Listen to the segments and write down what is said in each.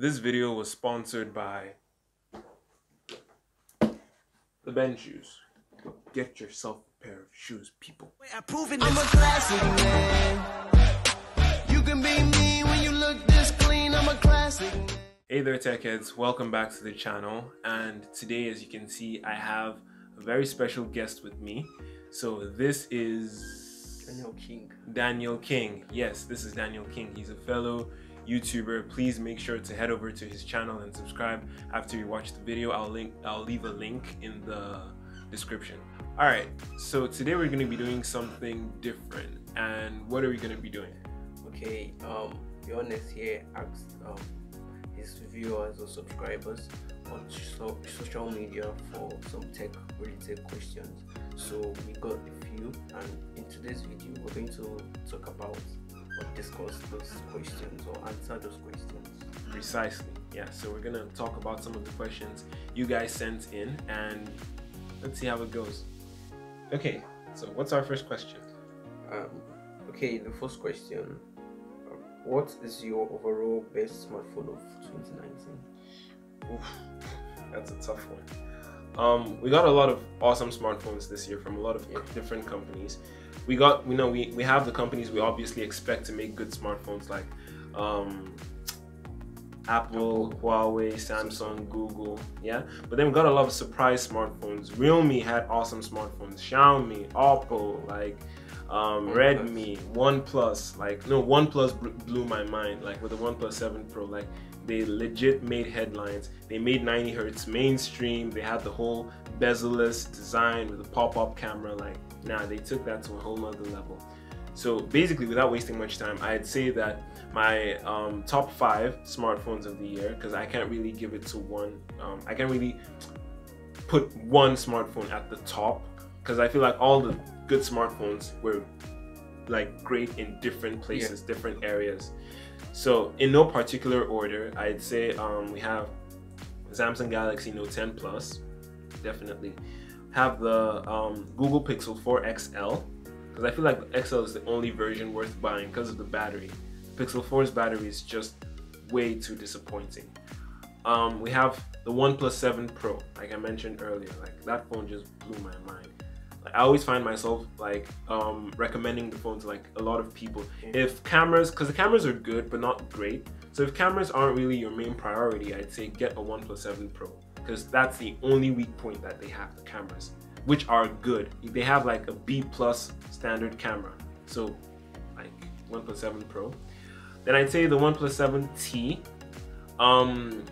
This video was sponsored by the Ben shoes. Get yourself a pair of shoes, people. I'm a classic man. You can be me when you look this clean. I'm a classic man. Hey there, tech heads. Welcome back to the channel. And today, as you can see, I have a very special guest with me. So this is Daniel King. Yes, this is Daniel King. He's a fellow YouTuber. Please make sure to head over to his channel and subscribe after you watch the video. I'll leave a link in the description. All right, so today we're going to be doing something different. And what are we going to be doing? Okay, the honest here asked his viewers or subscribers on social media for some tech related questions. So we got a few, and in today's video we're going to talk about or discuss those questions or answer those questions. Precisely, yeah. So we're gonna talk about some of the questions you guys sent in, and let's see how it goes. Okay, so what's our first question? Okay, the first question: what is your overall best smartphone of 2019? Oof, that's a tough one. We got a lot of awesome smartphones this year from a lot of different companies. We have the companies we obviously expect to make good smartphones, like Apple, Huawei, Samsung, Google, yeah. But then we got a lot of surprise smartphones. Realme had awesome smartphones. Xiaomi, Oppo, like Redmi, OnePlus. OnePlus blew my mind. Like with the OnePlus 7 Pro, like they legit made headlines. They made 90 Hz mainstream. They had the whole bezel-less design with a pop-up camera. Like, nah, they took that to a whole nother level. So basically, without wasting much time, I'd say that my top 5 smartphones of the year, because I can't really give it to one. I can't really put one smartphone at the top, because I feel like all the good smartphones were like great in different places, different areas. So in no particular order, I'd say we have Samsung Galaxy Note 10 Plus, definitely. Have the Google Pixel 4 XL, because I feel like the XL is the only version worth buying because of the battery. The Pixel 4's battery is just way too disappointing. We have the OnePlus 7 Pro, like I mentioned earlier. Like that phone just blew my mind. Like, I always find myself like recommending the phone to like a lot of people. If cameras, because the cameras are good but not great, so if cameras aren't really your main priority, I'd say get a OnePlus 7 Pro, because that's the only weak point that they have, the cameras, which are good. They have like a B+ standard camera, so like OnePlus 7 Pro. Then I'd say the OnePlus 7T.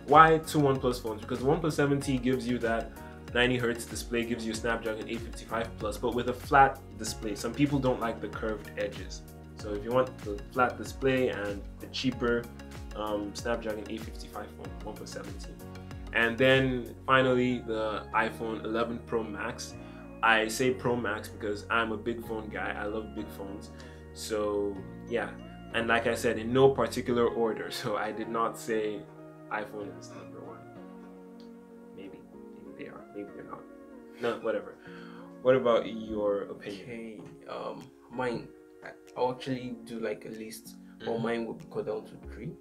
Why two OnePlus phones? Because the OnePlus 7T gives you that 90 Hz display, gives you a Snapdragon 855 Plus, but with a flat display. Some people don't like the curved edges. So if you want the flat display and the cheaper Snapdragon 855 phone, OnePlus 7T. And then finally the iPhone 11 Pro Max. I say Pro Max because I'm a big phone guy. I love big phones. So yeah, and like I said, in no particular order. So I did not say iPhone is number 1. Maybe they are, maybe they're not. No, whatever. What about your opinion? Okay, mine, I'll actually do like a list, but mine will be cut down to 3.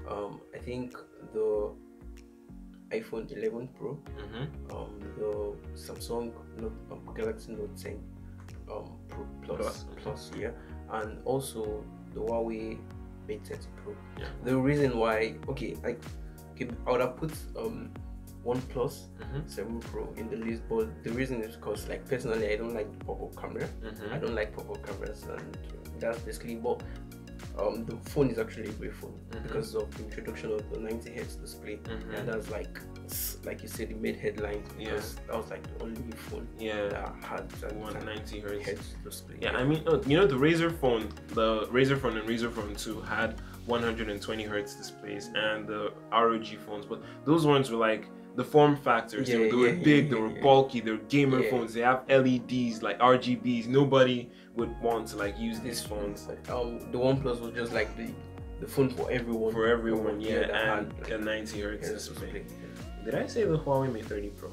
I think the iPhone 11 Pro, the Samsung Galaxy Note 10 Pro Plus, yeah, and also the Huawei Mate 30 Pro. The reason why, I would have put OnePlus 7 Pro in the list, but the reason is because, like, personally, I don't like the pop-up camera. I don't like pop-up cameras, and that's basically. But the phone is actually a great phone because of the introduction of the 90 Hz display, and that's like you said, it made headlines because that was like the only phone that had that 90 Hz display. Yeah, I mean, you know, the Razer phone and Razer phone 2 had 120 Hz displays, and the ROG phones, but those ones were like the form factors. They were big, they were bulky, they were gamer phones. They have LEDs, like RGBs. Nobody would want to like use these phones. The OnePlus was just like the phone for everyone. For everyone, and a 90 Hz display. Did I say the Huawei Mate 30 Pro?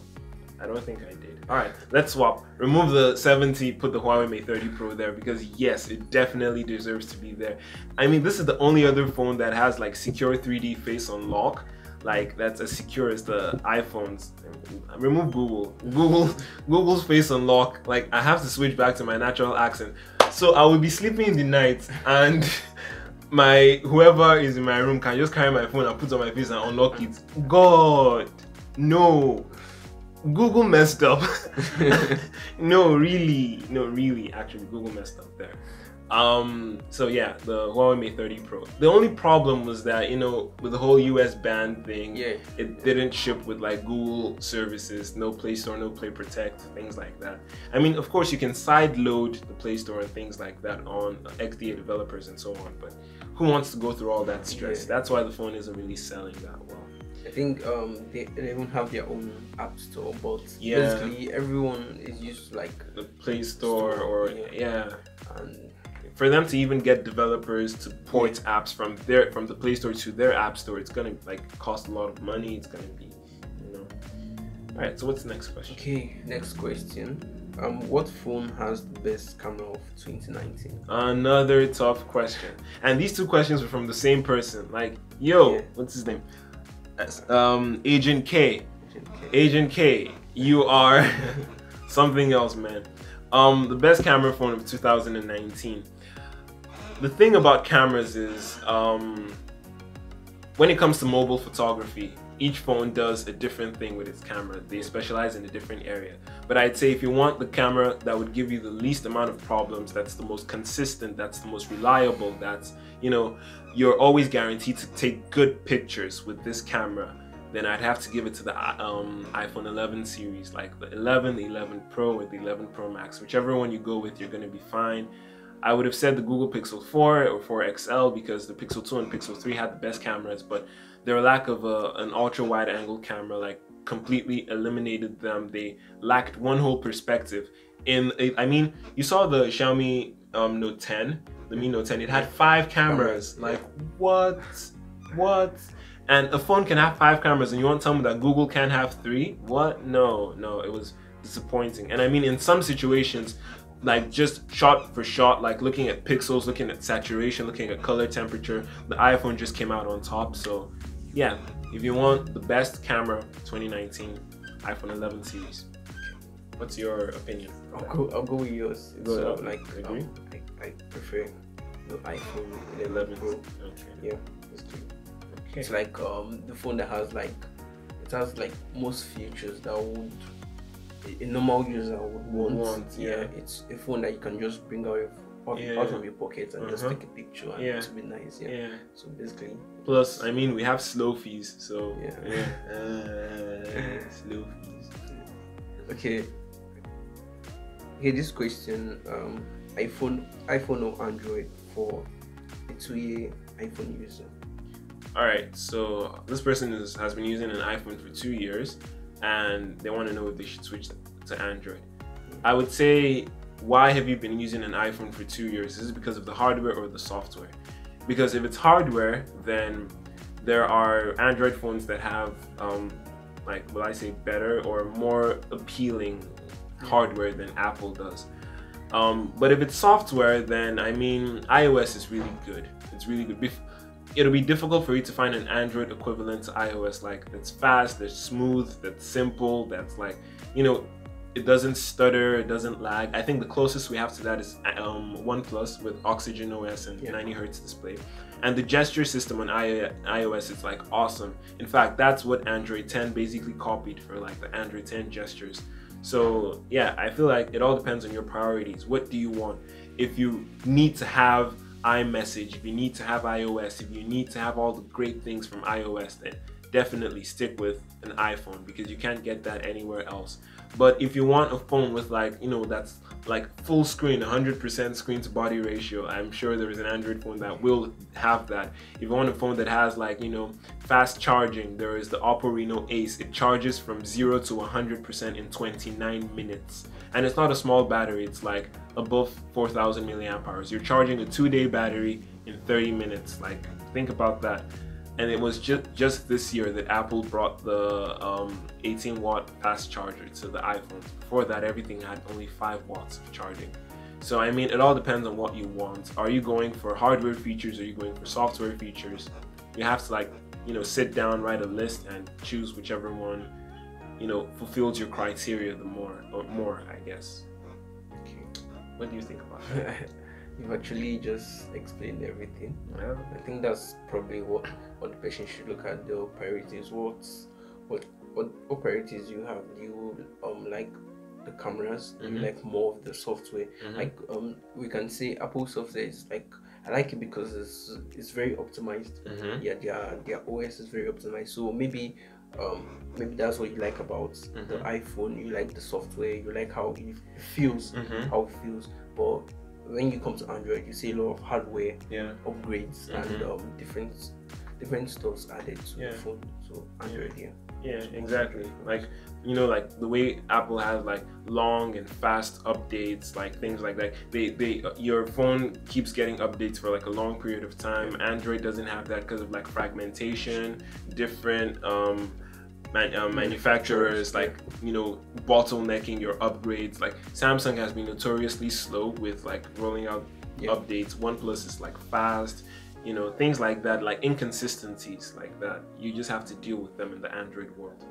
I don't think I did. All right, let's swap. Remove the 70, put the Huawei Mate 30 Pro there because yes, it definitely deserves to be there. I mean, this is the only other phone that has like secure 3D face unlock. Like that's as secure as the iPhones. Remove Google's face unlock. Like I have to switch back to my natural accent. So I will be sleeping in the night and whoever is in my room can just carry my phone and put on my face and unlock it. God, no. Google messed up. No, really, actually, Google messed up there. So yeah, the Huawei Mate 30 Pro. The only problem was that, you know, with the whole US ban thing, it didn't ship with like Google services, no Play Store, no Play Protect, things like that. I mean, of course, you can side load the Play Store and things like that on XDA developers and so on, but who wants to go through all that stress? That's why the phone isn't really selling that well. I think they don't have their own app store, but basically everyone is used to like the Play Store or and for them to even get developers to port apps from the Play Store to their app store, it's gonna like cost a lot of money. It's gonna be, you know. All right, so what's the next question? Okay, next question. What phone has the best camera of 2019? Another tough question, and these two questions were from the same person. Like, yo, what's his name? Agent K. Agent K, you are something else, man. The best camera phone of 2019. The thing about cameras is, when it comes to mobile photography, each phone does a different thing with its camera. They specialize in a different area. But I'd say if you want the camera that would give you the least amount of problems, that's the most consistent, that's the most reliable, that's, you know, you're always guaranteed to take good pictures with this camera, then I'd have to give it to the iPhone 11 series, like the 11, the 11 Pro, or the 11 Pro Max. Whichever one you go with, you're going to be fine. I would have said the Google Pixel 4 or 4 XL because the Pixel 2 and Pixel 3 had the best cameras, but their lack of an ultra wide angle camera like completely eliminated them. They lacked one whole perspective. I mean, you saw the Xiaomi Note 10, the Mi Note 10, it had 5 cameras. Like, what? And a phone can have 5 cameras and you want to tell me that Google can't have 3? What? No, it was disappointing. And I mean, in some situations, like just shot for shot, like looking at pixels, looking at saturation, looking at color temperature, the iPhone just came out on top. So yeah, if you want the best camera 2019, iPhone 11 series. What's your opinion? I'll go with yours. So like I prefer the iPhone 11 Pro. Okay. Yeah, it's good. Okay. It's like the phone that has like most features that would a normal user would want. Yeah, it's a phone that you can just bring out of your pocket and just take a picture and it's be nice. Yeah. So basically. Plus, I mean, we have slow fees, so slow fees. Okay. This question: iPhone or Android for a 2-year iPhone user? All right. So this person has been using an iPhone for 2 years, and they want to know if they should switch to Android. I would say, why have you been using an iPhone for 2 years? Is it because of the hardware or the software? Because if it's hardware, then there are Android phones that have, like, will I say better or more appealing hardware than Apple does. But if it's software, then I mean, iOS is really good. It's really good. It'll be difficult for you to find an Android equivalent to iOS, like that's fast, that's smooth, that's simple, that's like, you know, it doesn't stutter, it doesn't lag. I think the closest we have to that is OnePlus with Oxygen OS and 90 Hertz display. And the gesture system on iOS is like awesome. In fact, that's what Android 10 basically copied for like the Android 10 gestures. So yeah, I feel like it all depends on your priorities. What do you want? If you need to have iMessage, if you need to have iOS, if you need to have all the great things from iOS, then definitely stick with an iPhone because you can't get that anywhere else. But if you want a phone with like, you know, that's like full screen, 100% screen to body ratio, I'm sure there is an Android phone that will have that. If you want a phone that has like, you know, fast charging, there is the Oppo Reno Ace. It charges from 0 to 100% in 29 minutes. And it's not a small battery, it's like above 4,000 milliamp hours. You're charging a 2-day battery in 30 minutes. Like, think about that. and it was just this year that Apple brought the 18-watt fast charger to the iPhones. Before that, everything had only 5 watts of charging. So I mean, it all depends on what you want. Are you going for hardware features? Are you going for software features? You have to, like, you know, sit down, write a list, and choose whichever one, you know, fulfills your criteria the more, I guess. Okay. What do you think about that? You've actually just explained everything. Yeah. I think that's probably what the person should look at, the priorities. What priorities you have? Do you like the cameras? Do you like more of the software? Like we can say Apple software is like, I like it because it's very optimized. Yeah, their OS is very optimized. So maybe that's what you like about the iPhone. You like the software. You like how it feels. But when you come to Android, you see a lot of hardware upgrades and different stuffs added to the phone. So Android, yeah, exactly. Like, you know, like the way Apple has like long and fast updates, like things like that. Your phone keeps getting updates for like a long period of time. Android doesn't have that because of like fragmentation, different manufacturers, like, you know, bottlenecking your upgrades. Like Samsung has been notoriously slow with like rolling out updates. OnePlus is like fast, you know, things like that, like inconsistencies like that. You just have to deal with them in the Android world.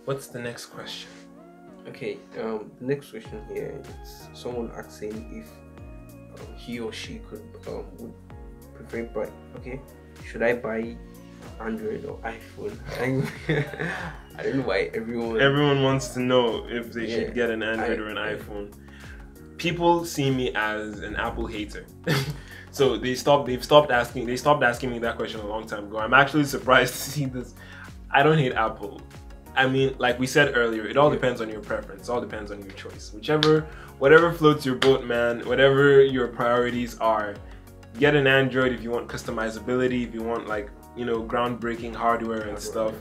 What's the next question? Okay, the next question here is someone asking if he or she would prefer buy. Okay, should I buy Android or iPhone? I don't know why everyone wants to know if they should get an Android or an iPhone. People see me as an Apple hater. So they stopped asking me that question a long time ago. I'm actually surprised to see this. I don't hate Apple. I mean, like we said earlier, it all depends on your preference. It all depends on your choice. Whatever floats your boat, man. Whatever your priorities are, get an Android if you want customizability, if you want, like, you know, groundbreaking hardware and stuff.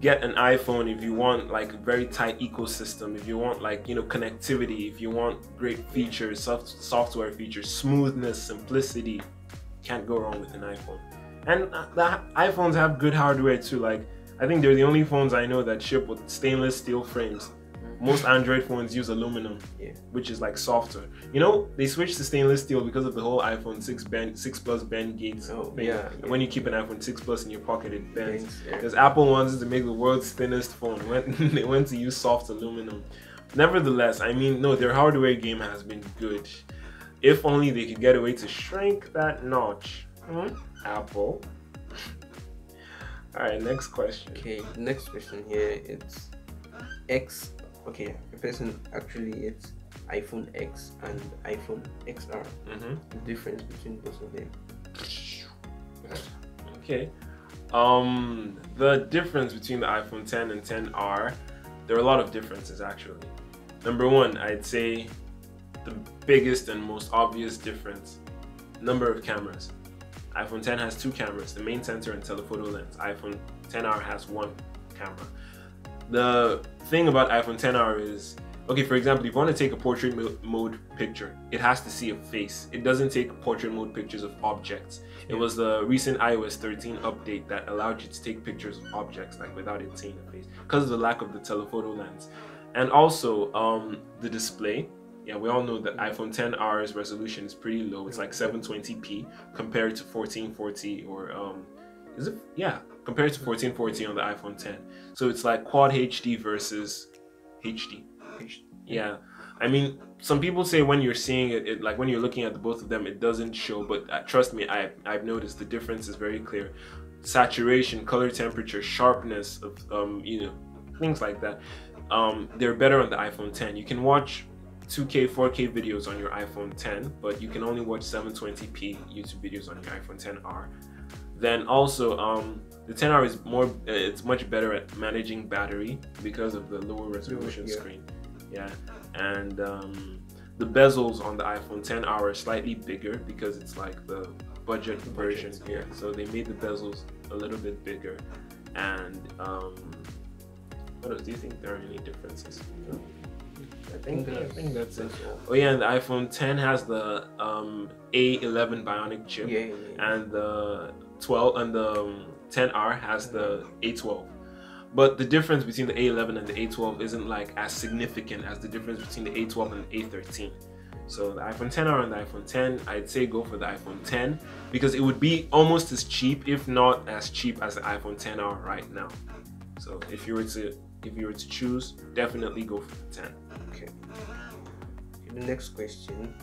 Get an iPhone if you want like a very tight ecosystem, if you want, like, you know, connectivity, if you want great features, software features, smoothness, simplicity. Can't go wrong with an iPhone. And the iPhones have good hardware too. Like, I think they're the only phones I know that ship with stainless steel frames. Most Android phones use aluminum, which is like softer. You know, they switched to stainless steel because of the whole iPhone 6 Plus bend gauge thing. And when you keep an iPhone 6 Plus in your pocket, it bends. Because Apple wanted to make the world's thinnest phone. They went to use soft aluminum. Nevertheless, I mean, no, their hardware game has been good. If only they could get a way to shrink that notch. Apple. All right, next question. Okay, next question here, it's X. Okay, the person actually, it's iPhone X and iPhone XR. The difference between both of them. Okay. The difference between the iPhone 10 and 10R, there are a lot of differences actually. Number one, I'd say the biggest and most obvious difference, number of cameras. iPhone 10 has 2 cameras, the main sensor and telephoto lens. iPhone 10R has 1 camera. The thing about iPhone 10R is, okay, for example, if you want to take a portrait mode picture, it has to see a face. It doesn't take portrait mode pictures of objects. It was the recent iOS 13 update that allowed you to take pictures of objects like without it seeing a face because of the lack of the telephoto lens. And also the display. Yeah, we all know that iPhone 10R's resolution is pretty low. It's like 720p compared to 1440 or is it? Yeah, compared to 1440 on the iPhone 10. So it's like quad HD versus HD. Yeah, I mean, some people say when you're seeing it, like when you're looking at the both of them, it doesn't show. But trust me, I've noticed the difference is very clear. Saturation, color temperature, sharpness of you know, things like that. They're better on the iPhone 10. You can watch 2K, 4K videos on your iPhone 10, but you can only watch 720p YouTube videos on your iPhone 10R. Then also, the 10R is it's much better at managing battery because of the lower resolution screen. Yeah, and the bezels on the iPhone 10R are slightly bigger because it's like the budget version. Yeah, so they made the bezels a little bit bigger. And what else? Do you think there are any differences? I think that's it. Oh yeah, and the iPhone 10 has the A11 Bionic chip, and the 12 and the 10R has the A12. But the difference between the A11 and the A12 isn't like as significant as the difference between the A12 and the A13. So the iPhone 10R and the iPhone 10, I'd say go for the iPhone 10 because it would be almost as cheap, if not as cheap as the iPhone 10R right now. So if you were to choose, definitely go for the 10. Okay. The next question.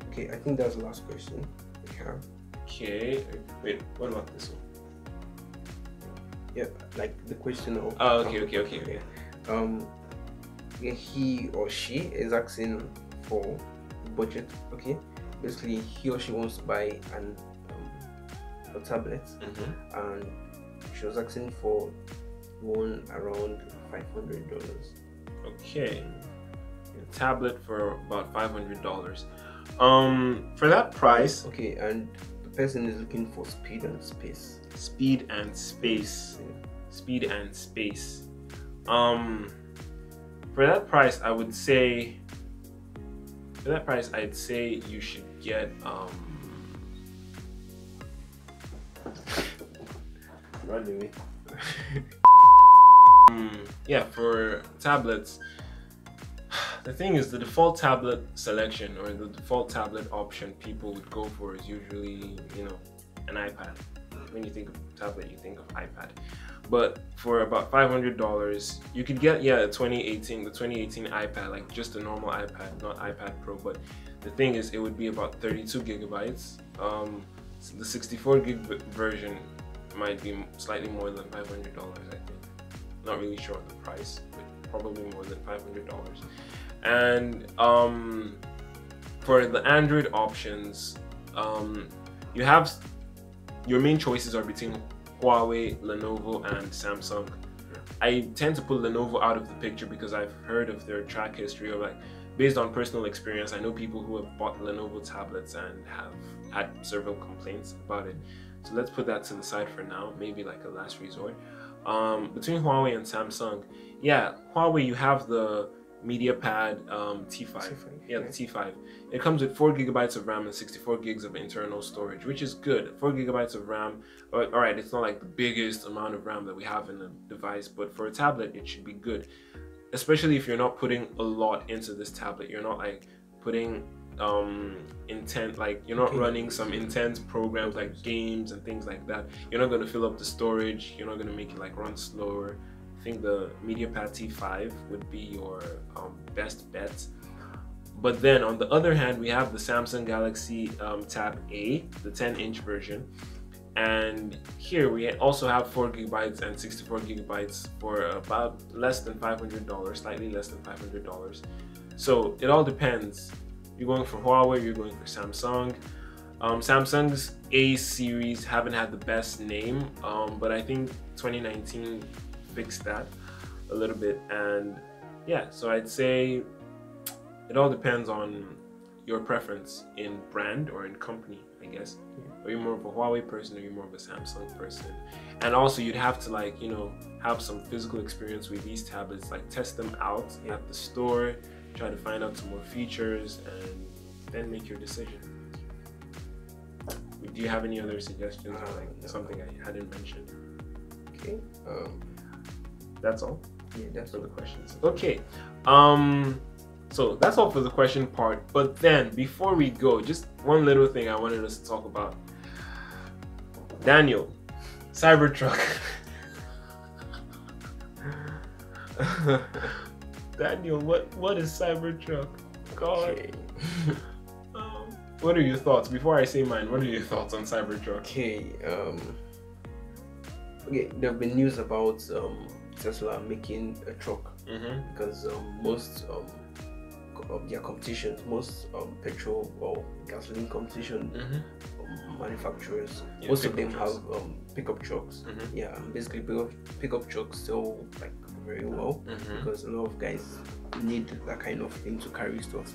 Okay, I think that's the last question we have. Okay. Wait, what about this one? Yeah, like the question of. Oh, okay. He or she is asking for budget. Okay, basically he or she wants to buy a tablet, and she was asking for one around $500. Okay, a tablet for about $500. For that price. Okay, and the person is looking for speed and space. Speed and space. Yeah. Speed and space. For that price, I would say. For that price, I'd say you should get Run away. Yeah, for tablets. The thing is, the default tablet selection or the default tablet option people would go for is usually, an iPad. When you think of tablet, you think of iPad. But for about $500, you could get the 2018 iPad, like just a normal iPad, not iPad Pro. But the thing is, it would be about 32 gigabytes. The 64 gig version might be slightly more than $500, I think. Not really sure on the price, but probably more than $500. And for the Android options, you have your main choices are between Huawei, Lenovo, and Samsung. I tend to put Lenovo out of the picture because I've heard of their track history of based on personal experience, I know people who have bought Lenovo tablets and have had several complaints about it. So let's put that to the side for now, maybe like a last resort. Between Huawei and Samsung, Huawei, you have the MediaPad T5. The T5. It comes with 4 gigabytes of RAM and 64 gigs of internal storage, which is good. 4 gigabytes of RAM. Alright, it's not like the biggest amount of RAM that we have in a device, but for a tablet, it should be good. Especially if you're not putting a lot into this tablet. You're not putting you're not running some intense programs like games and things like that. You're not going to fill up the storage. You're not going to make it run slower. I think the MediaPad T5 would be your best bet. But then on the other hand, we have the Samsung Galaxy Tab A, the 10-inch version. And here we also have 4 gigabytes and 64 gigabytes for about less than $500, slightly less than $500. So it all depends. You're going for Huawei, you're going for Samsung. Samsung's A series haven't had the best name, but I think 2019 fixed that a little bit. And so I'd say it all depends on your preference in brand or in company, I guess. Are you more of a Huawei person or are you more of a Samsung person? And also you'd have to have some physical experience with these tablets, test them out at the store, try to find out some more features, and then make your decision. Do you have any other suggestions or something I hadn't mentioned? Okay. That's all? Yeah, that's for the questions. Okay. So that's all for the question part. But then before we go, just one little thing I wanted us to talk about. Daniel, Cybertruck. Daniel, what is Cybertruck? God. Okay. What are your thoughts? Before I say mine, what are your thoughts on Cybertruck? Okay. There have been news about Tesla making a truck because most of their competition, most petrol or gasoline competition manufacturers, most of them have pickup trucks. Basically pickup trucks sell very well because a lot of guys need that kind of thing to carry stuff.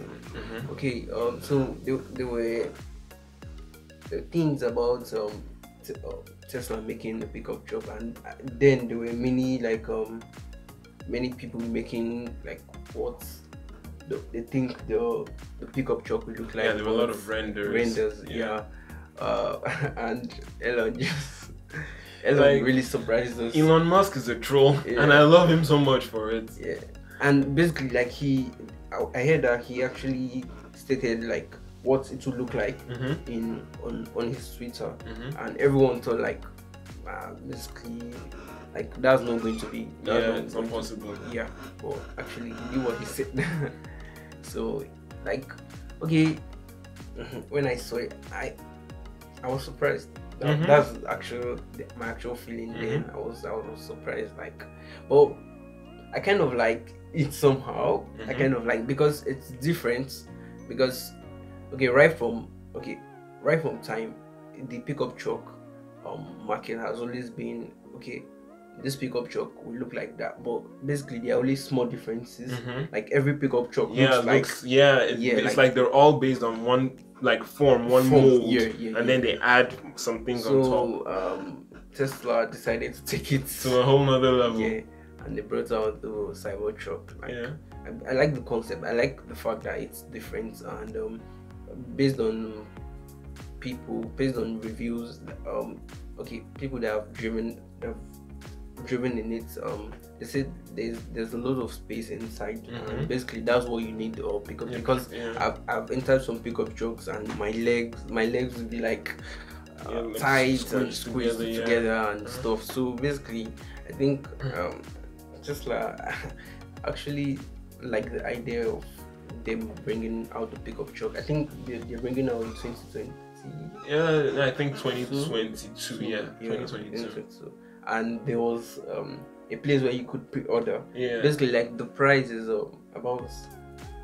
Okay, so there were things about Tesla making a pickup truck, and then there were many many people making what they think the pickup truck will look like. Yeah, there were a lot of renders. and Elon just Elon Like, really surprised us. Elon Musk is a troll, Yeah. and I love him so much for it. Yeah, and basically, like I heard that he actually stated like what it would look like in on his Twitter, and everyone thought like, basically, like that's not going to be. It's not possible. Yeah, but actually, he did what he said. So, like, okay, when I saw it, I was surprised. That's my actual feeling. Then I was surprised. Like, but I kind of like it somehow. I kind of like, because it's different. Because right from time, the pickup truck market has always been okay. This pickup truck will look like that, but basically there are only small differences. Like every pickup truck It's like they're all based on one form, one mold, and then they add some things on top. Tesla decided to take it to a whole nother level. Yeah, and they brought out the Cybertruck. I like the concept. I like the fact that it's different, and based on reviews, people that have driven in it, they said there's a lot of space inside, and basically that's what you need to pick up, because I've entered some pickup trucks and my legs will be like tight and squeezed together and stuff. So basically I think Tesla actually like the idea of them bringing out the pickup truck. I think they're bringing out in 2020. Yeah, I think 2022. 2022. And there was a place where you could pre-order. Yeah. Basically, like the price is about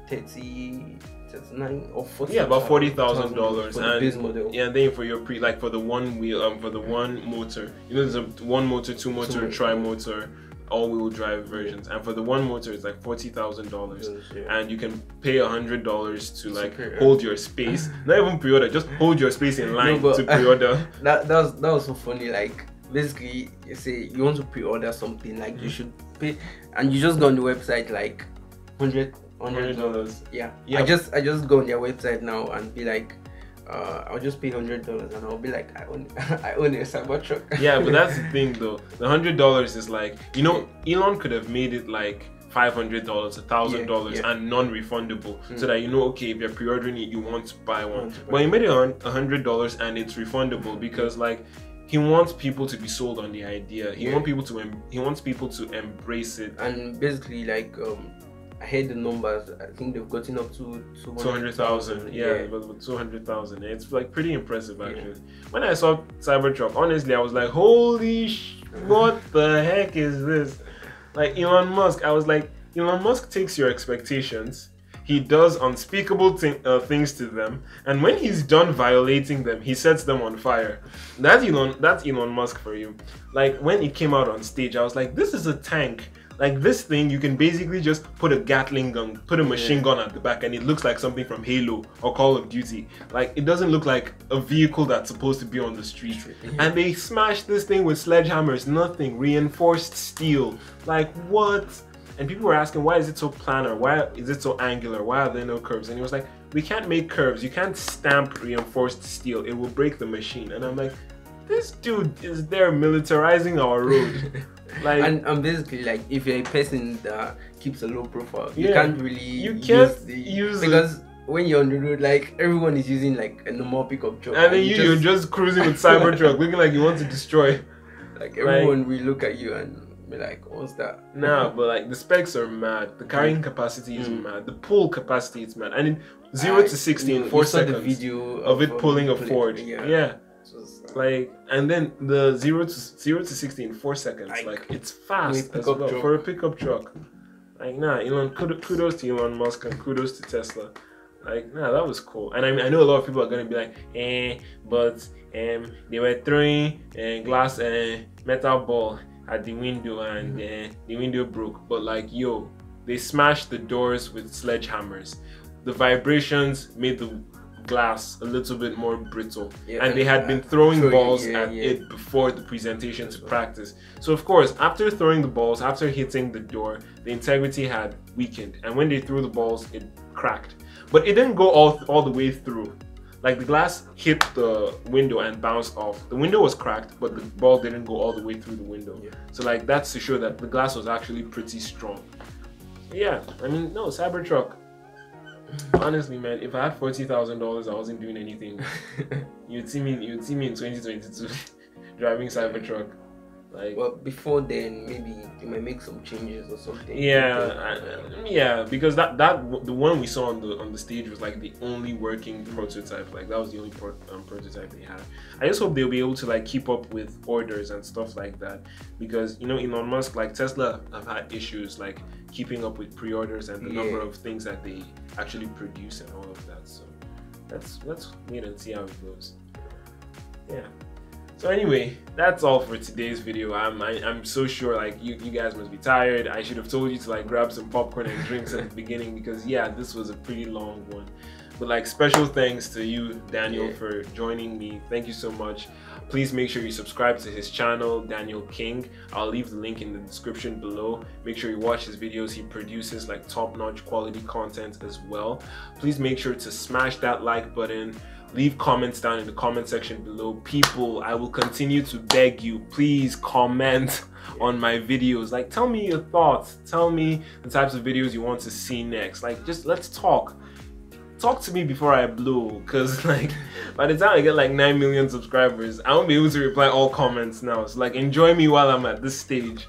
39 or 40. Yeah, about $40,000 for the base model. Yeah, and then for your for the one wheel, for the one motor. You know, there's a one motor, two motor, tri-motor, all-wheel drive versions, and for the one motor it's like $40,000, and you can pay $100 to hold your space. Not even pre-order, just hold your space in line to pre-order. That was so funny. Like, basically, you say you want to pre-order something, like you should pay, and you just go on the website like $100. Yeah. I just go on their website now and be like, I'll just pay $100, and I'll be like, I own a Cybertruck. Yeah, but that's the thing though. The $100 is like, you know, Elon could have made it like $500, $1,000, and non-refundable, so that, you know, okay, if you're pre-ordering it, you want to buy one. But he made it $100 and it's refundable, because like, he wants people to be sold on the idea. He wants people to embrace it. And basically, like, I heard the numbers. I think they've gotten up to 200,000. Yeah, but 200,000. It's like pretty impressive actually. When I saw Cybertruck, honestly, I was like, holy what the heck is this? Like, Elon Musk. I was like, Elon Musk takes your expectations, he does unspeakable things to them, and when he's done violating them, he sets them on fire. That's Elon Musk for you. Like, when he came out on stage, I was like, this is a tank. Like, this thing, you can basically just put a Gatling gun, put a machine gun at the back, and it looks like something from Halo or Call of Duty. Like, it doesn't look like a vehicle that's supposed to be on the street. And they smashed this thing with sledgehammers, nothing, reinforced steel. Like, what? And people were asking, why is it so planar? Why is it so angular? Why are there no curves? And he was like, we can't make curves. You can't stamp reinforced steel. It will break the machine. And I'm like, this dude is there militarizing our road. Like, and basically, like, if you're a person that keeps a low profile, you can't really use because when you're on the road, like, everyone is using like a normal pickup truck, and then you're just cruising with Cybertruck, looking like you want to destroy. Like, everyone will look at you and be like, what's that? Nah, but like, the specs are mad. The carrying capacity is mad. The pull capacity is mad. And in 0 to 60 in 4 seconds. The video of it pulling a Ford. Yeah. Like, and then the 0 to 60 in 4 seconds. Like, it's fast as well for a pickup truck. Like, nah, kudos to Elon Musk and kudos to Tesla. Like, nah, that was cool. And I know a lot of people are gonna be like, but they were throwing glass metal ball at the window, and the window broke. But like, yo, they smashed the doors with sledgehammers. The vibrations made the glass a little bit more brittle, and they had been throwing balls at it before the presentation to practice. So of course, after throwing the balls, after hitting the door, the integrity had weakened, and when they threw the balls, it cracked. But it didn't go all the way through. like the glass hit the window and bounced off. The window was cracked, but the ball didn't go all the way through the window. Yeah. So like that's to show that the glass was actually pretty strong. Yeah, I mean, no, Cybertruck. Honestly, man, if I had $40,000, I wasn't doing anything. You'd see me in 2022 driving Cybertruck. Like, well, before then, maybe you might make some changes or something. yeah, because that the one we saw on the stage was like the only working prototype. Like that was the only prototype they had. I just hope they'll be able to like keep up with orders and stuff like that, because you know Elon Musk, like Tesla, have had issues like keeping up with pre-orders and the number of things that they actually produce and all of that. So let's wait and see how it goes. Yeah. So anyway, that's all for today's video. I'm so sure like you guys must be tired. I should have told you to like grab some popcorn and drinks at the beginning, because yeah, this was a pretty long one. But like special thanks to you, Daniel, for joining me. Thank you so much. Please make sure you subscribe to his channel, Daniel King. I'll leave the link in the description below. Make sure you watch his videos. He produces like top-notch quality content as well. Please make sure to smash that like button. Leave comments down in the comment section below. People, I will continue to beg you, please comment on my videos. Like, tell me your thoughts. Tell me the types of videos you want to see next. Like, just let's talk. Talk to me before I blow, because like by the time I get like 9 million subscribers, I won't be able to reply all comments now. So like enjoy me while I'm at this stage.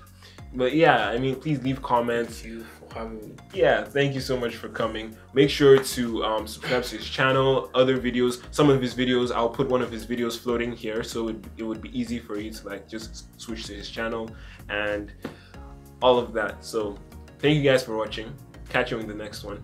But yeah, I mean, please leave comments. Thank you for having me. Yeah, thank you so much for coming. Make sure to subscribe to his channel, other videos, some of his videos. I'll put one of his videos floating here, so it would be easy for you to like just switch to his channel and all of that. So thank you guys for watching. Catch you in the next one.